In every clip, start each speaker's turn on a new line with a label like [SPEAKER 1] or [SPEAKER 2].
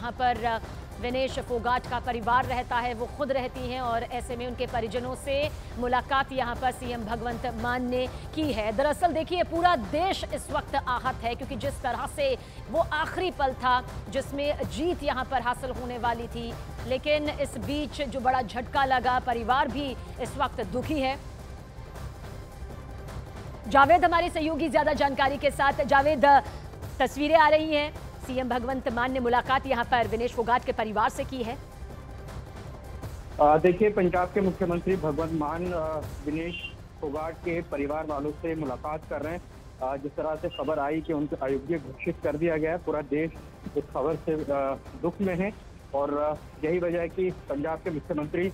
[SPEAKER 1] जहां पर विनेश फोगाट का परिवार रहता है, वो खुद रहती हैं और ऐसे में उनके परिजनों से मुलाकात यहां पर सीएम भगवंत मान ने की है। दरअसल देखिए, पूरा देश इस वक्त आहत है क्योंकि जिस तरह से वो आखिरी पल था जिसमें जीत यहां पर हासिल होने वाली थी, लेकिन इस बीच जो बड़ा झटका लगा, परिवार भी इस वक्त दुखी है। जावेद हमारे सहयोगी ज्यादा जानकारी के साथ। जावेद, तस्वीरें आ रही हैं, सीएम भगवंत मान ने मुलाकात यहां पर विनेश फोगाट के परिवार से की है।
[SPEAKER 2] देखिए, पंजाब के मुख्यमंत्री भगवंत मान विनेश फोगाट के परिवार वालों से मुलाकात कर रहे हैं। जिस तरह से खबर आई कि उनको अयोग्य घोषित कर दिया गया है, पूरा देश इस खबर से दुख में है और यही वजह है कि पंजाब के मुख्यमंत्री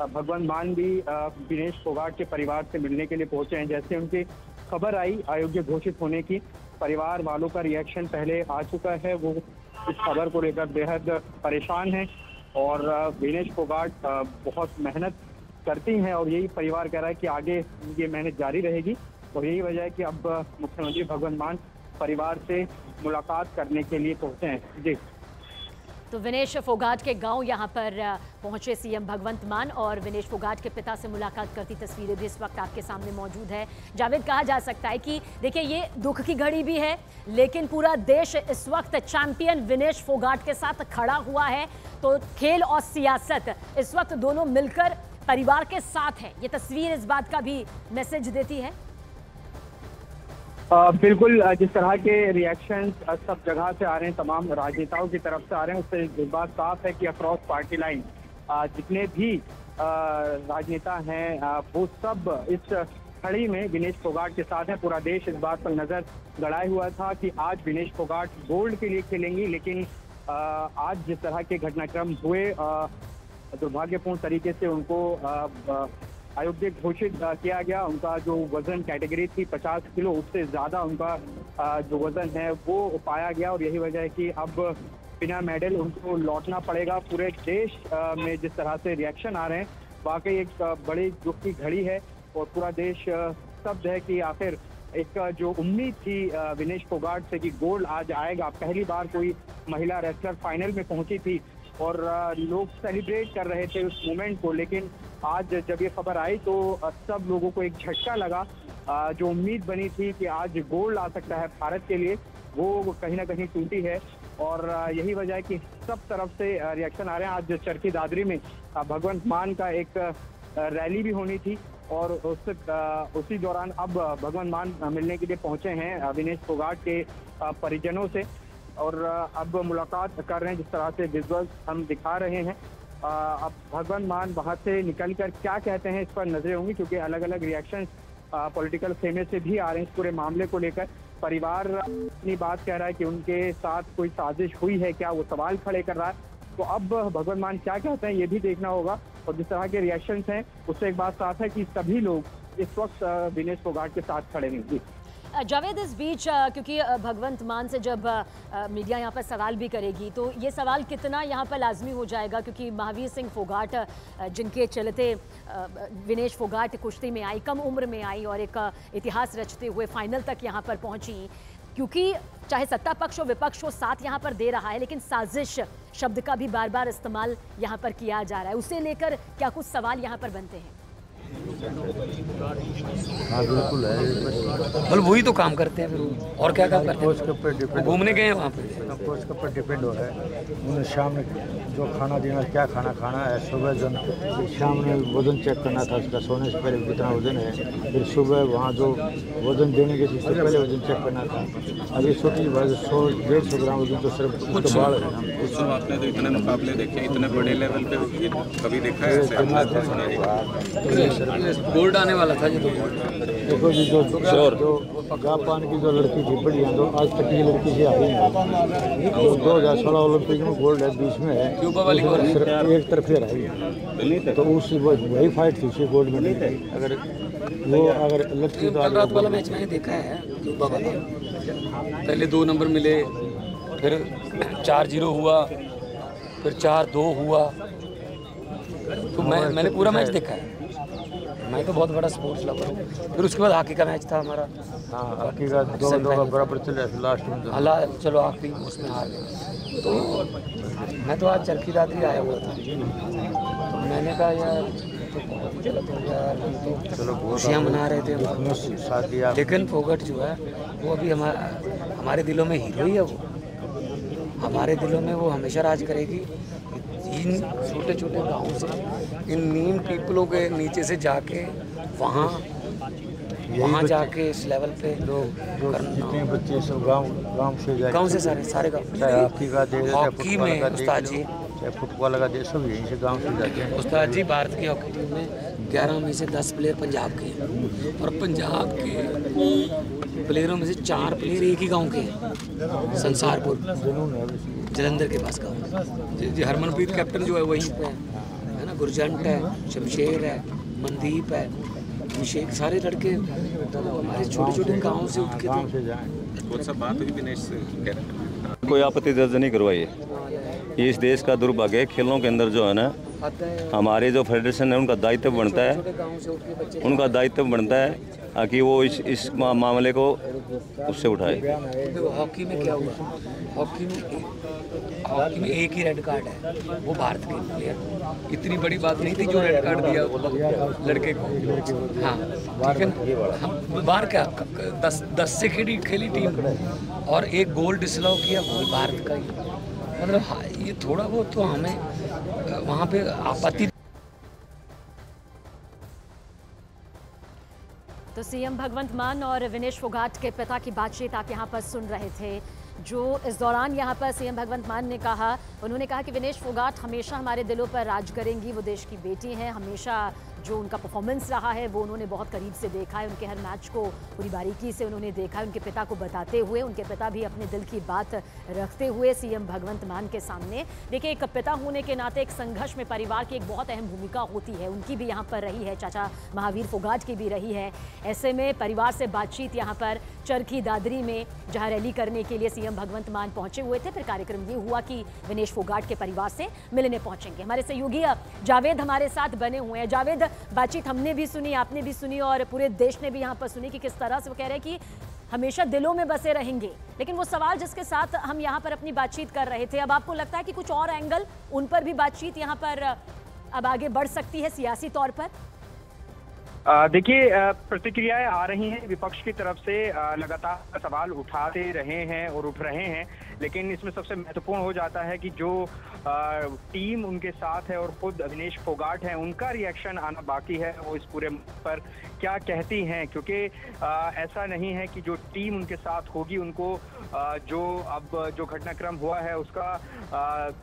[SPEAKER 2] भगवंत मान भी विनेश फोगाट के परिवार से मिलने के लिए पहुंचे हैं। जैसे उनकी खबर आई अयोग्य घोषित होने की, परिवार वालों का रिएक्शन पहले आ चुका है। वो इस खबर को लेकर बेहद परेशान हैं और विनेश फोगाट बहुत मेहनत करती हैं और यही परिवार कह रहा है कि आगे ये मेहनत जारी रहेगी और यही वजह है कि अब मुख्यमंत्री भगवंत मान परिवार से मुलाकात करने के लिए पहुंचे हैं। जी,
[SPEAKER 1] तो विनेश फोगाट के गांव यहां पर पहुंचे सीएम भगवंत मान और विनेश फोगाट के पिता से मुलाकात करती तस्वीरें भी इस वक्त आपके सामने मौजूद है। जावेद, कहा जा सकता है कि देखिए, ये दुख की घड़ी भी है, लेकिन पूरा देश इस वक्त चैंपियन विनेश फोगाट के साथ खड़ा हुआ है। तो खेल और सियासत इस वक्त दोनों मिलकर परिवार के साथ है, ये तस्वीर इस बात का भी मैसेज देती है।
[SPEAKER 2] बिल्कुल, जिस तरह के रिएक्शन सब जगह से आ रहे हैं, तमाम राजनेताओं की तरफ से आ रहे हैं, उससे इस बात साफ है कि अक्रॉस पार्टी लाइन जितने भी राजनेता हैं वो सब इस खड़ी में विनेश फोगाट के साथ हैं। पूरा देश इस बात पर नजर गड़ाए हुआ था कि आज विनेश फोगाट गोल्ड के लिए खेलेंगी, लेकिन आज जिस तरह के घटनाक्रम हुए, दुर्भाग्यपूर्ण तरीके से उनको अयोग्य घोषित किया गया। उनका जो वजन कैटेगरी थी 50 किलो, उससे ज़्यादा उनका जो वजन है वो पाया गया और यही वजह है कि अब बिना मेडल उनको लौटना पड़ेगा। पूरे देश में जिस तरह से रिएक्शन आ रहे हैं, वाकई एक बड़ी दुख की घड़ी है और पूरा देश स्तब्ध है कि आखिर एक जो उम्मीद थी विनेश फोगाट से कि गोल्ड आज आएगा। पहली बार कोई महिला रेसलर फाइनल में पहुंची थी और लोग सेलिब्रेट कर रहे थे उस मोमेंट को, लेकिन आज जब ये खबर आई तो सब लोगों को एक झटका लगा। जो उम्मीद बनी थी कि आज गोल्ड आ सकता है भारत के लिए, वो कहीं ना कहीं टूटी है और यही वजह है कि सब तरफ से रिएक्शन आ रहे हैं। आज चरखी दादरी में भगवंत मान का एक रैली भी होनी थी और उसी दौरान अब भगवंत मान मिलने के लिए पहुंचे हैं विनेश फोगाट के परिजनों से और अब मुलाकात कर रहे हैं। जिस तरह से विजुअल्स हम दिखा रहे हैं, अब भगवंत मान वहाँ से निकलकर क्या कहते हैं इस पर नजरें होंगी, क्योंकि अलग अलग रिएक्शन पॉलिटिकल खेमे से भी आ रहे हैं इस पूरे मामले को लेकर। परिवार अपनी बात कह रहा है कि उनके साथ कोई साजिश हुई है क्या, वो सवाल खड़े कर रहा है। तो अब भगवंत मान क्या कहते हैं ये भी देखना होगा और जिस तरह के रिएक्शंस हैं उससे एक बात साफ है कि सभी लोग इस वक्त विनेश फोगाट के साथ खड़े हैं। जी
[SPEAKER 1] जावेद, इस बीच क्योंकि भगवंत मान से जब मीडिया यहाँ पर सवाल भी करेगी तो ये सवाल कितना यहाँ पर लाजमी हो जाएगा, क्योंकि महावीर सिंह फोगाट जिनके चलते विनेश फोगाट कुश्ती में आई, कम उम्र में आई और एक इतिहास रचते हुए फाइनल तक यहाँ पर पहुँची, क्योंकि चाहे सत्ता पक्ष और विपक्ष हो साथ यहाँ पर दे रहा है, लेकिन साजिश शब्द का भी बार बार इस्तेमाल यहाँ पर किया जा रहा है। उसे लेकर क्या कुछ सवाल यहाँ पर बनते हैं?
[SPEAKER 3] हाँ बिल्कुल है,
[SPEAKER 4] मतलब वही तो काम करते हैं, फिर और क्या काम करते हैं?
[SPEAKER 3] उसके ऊपर डिपेंड,
[SPEAKER 4] घूमने गए हैं वहाँ पे,
[SPEAKER 3] उसके ऊपर डिपेंड हो रहा है। उन्हें शाम में जो खाना देना, क्या खाना खाना है, सुबह शाम में वजन चेक करना था उसका, सोने से पहले कितना वजन है, फिर सुबह वहाँ जो वजन देने के से पहले वजन चेक करना था। अभी छोटी 100-150 ग्राम वजन तो सिर्फ उसके बाढ़ है।
[SPEAKER 5] आपने तो इतने मुकाबले देखे, इतने बड़े लेवल पे कभी देखा है ऐसे?
[SPEAKER 4] गोल्ड आने वाला था।
[SPEAKER 3] देखो जी, जो जापान की जो लड़की थी बढ़िया, तो आज तक की लड़की से हारी है। तो 2016 ओलंपिक में गोल्ड है, बीच में है,
[SPEAKER 4] क्यूबा वाली
[SPEAKER 3] एक तरफे रही है, तो उस वही फाइट थी, उसी गोल्ड में नहीं थी। अगर वो अगर लड़की तो
[SPEAKER 4] रात वाला मैच मैंने देखा है, क्यूबा वाला, पहले 2 नंबर मिले, फिर 4-0 हुआ, फिर 4-2 हुआ, तो मैंने पूरा मैच देखा है। मैं तो बहुत बड़ा स्पोर्ट्स लवर हूँ। फिर उसके बाद हॉकी का मैच था हमारा।
[SPEAKER 3] हाँ, हॉकी का 2-2 का बराबर चले लास्ट में।
[SPEAKER 4] हला चलो आखिरी उसमें हार गए। तो मैं तो आज चरखी दादरी आया हुआ था, तो मैंने कहा यार तो बहुत ही गलत हो गया यार, हम तो खुशियाँ मना रहे थे हम। लेकिन फोगाट जो है वो अभी हमारे दिलों में हीरो ही है। वो हमारे दिलों में वो हमेशा राज करेगी। इन छोटे छोटे गाँव से, इन नीम पीपलों के नीचे से जाके वहाँ जाके इस लेवल पे
[SPEAKER 3] जितने बच्चे सब गांव से
[SPEAKER 4] सारे गाँव,
[SPEAKER 3] हॉकी का दे,
[SPEAKER 4] हॉकी में उस्ताद जी,
[SPEAKER 3] चाहे फुटबॉल का दे, सब यहीं से गांव से जाते हैं।
[SPEAKER 4] उस्ताद जी भारत की हॉकी टीम में 11 में से 10 प्लेयर पंजाब के हैं, और पंजाब के प्लेयरों में से 4 प्लेयर एक ही गांव के हैं, संसारपुर जलंधर के पास गाँव। हरमनप्रीत कैप्टन जो है वहीं पे है ना, गुरजंट है, शमशेर है, मनदीप है, अभिषेक, सारे लड़के हमारे छोटे छोटे गाँव से उठ के
[SPEAKER 5] बहुत सब बात हुई दिनेश से।
[SPEAKER 6] कोई आपत्ति दर्ज नहीं करवाई। ये इस देश का दुर्भाग्य है। खेलों के अंदर जो है ना, हमारे जो फेडरेशन है उनका दायित्व बनता है कि वो इस मामले को उससे उठाए।
[SPEAKER 4] हॉकी में क्या हुआ, हॉकी में एक ही रेड कार्ड है, वो भारत के प्लेयर। इतनी बड़ी बात नहीं थी जो रेड कार्ड दिया लड़के को। हाँ लेकिन बाहर क्या 10 से खेली टीम और एक गोल डिसअलाउ किया, वो भारत का ही। मतलब ये थोड़ा बहुत तो हमें वहाँ पे आपत्ति।
[SPEAKER 1] तो सीएम भगवंत मान और विनेश फोगाट के पिता की बातचीत आप यहाँ पर सुन रहे थे। जो इस दौरान यहाँ पर सीएम भगवंत मान ने कहा, उन्होंने कहा कि विनेश फोगाट हमेशा हमारे दिलों पर राज करेंगी। वो देश की बेटी हैं, हमेशा जो उनका परफॉर्मेंस रहा है वो उन्होंने बहुत करीब से देखा है, उनके हर मैच को पूरी बारीकी से उन्होंने देखा है, उनके पिता को बताते हुए। उनके पिता भी अपने दिल की बात रखते हुए सीएम भगवंत मान के सामने। देखिए, एक पिता होने के नाते एक संघर्ष में परिवार की एक बहुत अहम भूमिका होती है, उनकी भी यहाँ पर रही है, चाचा महावीर फोगाट की भी रही है। ऐसे में परिवार से बातचीत यहाँ पर चरखी दादरी में, जहाँ रैली करने के लिए सीएम भगवंत मान पहुंचे हुए थे, फिर कार्यक्रम ये हुआ कि विनेश फोगाट के परिवार से मिलने पहुंचेंगे। हमारे सहयोगी जावेद हमारे साथ बने हुए हैं। जावेद, बातचीत हमने भी सुनी, आपने भी सुनी और पूरे देश ने भी यहाँ पर सुनी कि किस तरह से वो कह रहे हैं कि हमेशा दिलों में बसे रहेंगे। लेकिन वो सवाल जिसके साथ हम यहाँ पर अपनी बातचीत कर रहे थे, अब आपको लगता है कि कुछ और एंगल, उन पर भी बातचीत यहाँ पर अब आगे बढ़ सकती है सियासी तौर पर?
[SPEAKER 2] देखिए, प्रतिक्रियाएं आ रही हैं विपक्ष की तरफ से, लगातार सवाल उठाते रहे हैं और उठ रहे हैं, लेकिन इसमें सबसे महत्वपूर्ण हो जाता है कि जो टीम उनके साथ है और खुद विनेश फोगाट हैं, उनका रिएक्शन आना बाकी है। वो इस पूरे पर क्या कहती हैं, क्योंकि ऐसा नहीं है कि जो टीम उनके साथ होगी उनको जो अब जो घटनाक्रम हुआ है उसका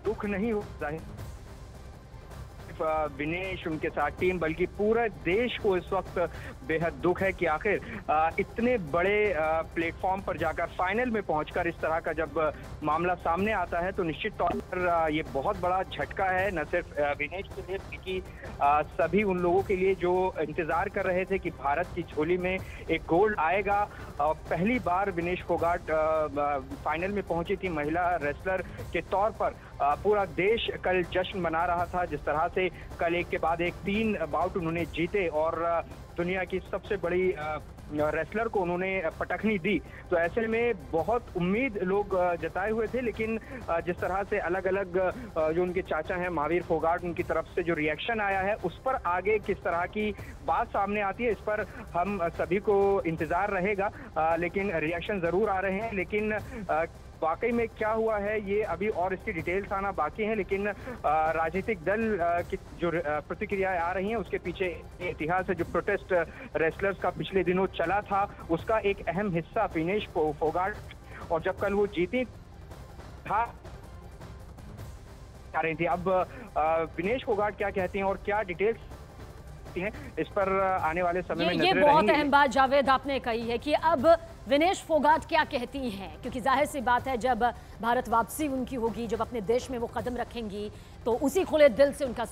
[SPEAKER 2] दुख नहीं होता है विनेश उनके साथ टीम, बल्कि पूरे देश को इस वक्त बेहद दुख है कि आखिर इतने बड़े प्लेटफॉर्म पर जाकर फाइनल में पहुंचकर इस तरह का जब मामला सामने आता है तो निश्चित तौर पर ये बहुत बड़ा झटका है, न सिर्फ विनेश के लिए बल्कि सभी उन लोगों के लिए जो इंतजार कर रहे थे कि भारत की झोली में एक गोल्ड आएगा। पहली बार विनेश फोगाट फाइनल में पहुंची थी महिला रेसलर के तौर पर। पूरा देश कल जश्न मना रहा था, जिस तरह से कल एक के बाद एक 3 बाउट उन्होंने जीते और दुनिया की सबसे बड़ी रेसलर को उन्होंने पटखनी दी। तो ऐसे में बहुत उम्मीद लोग जताए हुए थे, लेकिन जिस तरह से अलग अलग जो उनके चाचा हैं महावीर फोगाट, उनकी तरफ से जो रिएक्शन आया है उस पर आगे किस तरह की बात सामने आती है इस पर हम सभी को इंतजार रहेगा। लेकिन रिएक्शन जरूर आ रहे हैं, लेकिन वाकई में क्या हुआ है ये अभी और इसकी डिटेल्स आना बाकी है। लेकिन राजनीतिक दल की जो प्रतिक्रियाएं आ रही हैं उसके पीछे इतिहास है। जो प्रोटेस्ट रेसलर्स का पिछले दिनों चला था उसका एक अहम हिस्सा विनेश फोगाट, और जब कल वो जीती था आ रही थी। अब विनेश फोगाट क्या कहती हैं और क्या डिटेल्स हैं इस पर आने वाले समय में नजरें रहेंगी।
[SPEAKER 1] ये बहुत अहम बात जावेद आपने कही है कि अब विनेश फोगाट क्या कहती हैं, क्योंकि जाहिर सी बात है जब भारत वापसी उनकी होगी, जब अपने देश में वो कदम रखेंगी तो उसी खुले दिल से उनका